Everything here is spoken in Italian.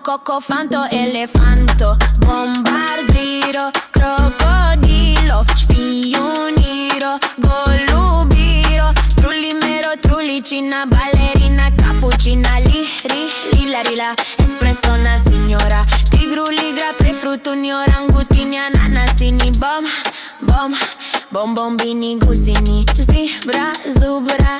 coco, fanto, elefanto, bombardiro, crocodilo, spioniro, golubiro, trullimero, trullicina, ballerina, cappuccina, lila, rila, espresso, una signora, tigru, ligra, prefruttuni, orangutini, ananasini, bom, bom, bombombini, gusini, zebra, zubra,